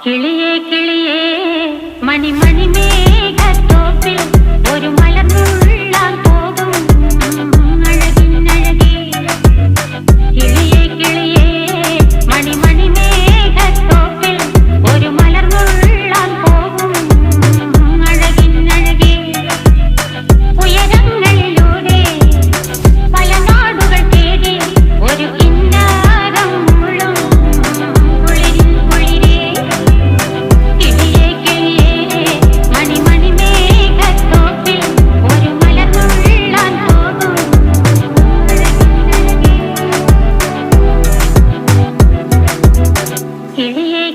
കിളിയേ കിളിയേ മണിമണി മേഘത്തോപ്പിൽ ഒരു മലർന്നുള്ളാൻ പോകും അഴകിനഴകേ. കിളിയേ കിളിയേ മണിമണി മേഘത്തോപ്പിൽ ഒരു മലർന്നുള്ളാൻ പോകും അഴകിനഴകേ. ഉയരങ്ങളിലൂടെ പല നാടുകൾ തേടി ഒരു കിന്നാരം മുള്ളും കുളിരിൻ കുളിരേ. കിളിയേ കിളിയേ മണിമണി മേഘത്തോപ്പിൽ ഒരു മലർന്നുള്ളാൻ പോകും അഴകിനഴകേ. കിളിയേ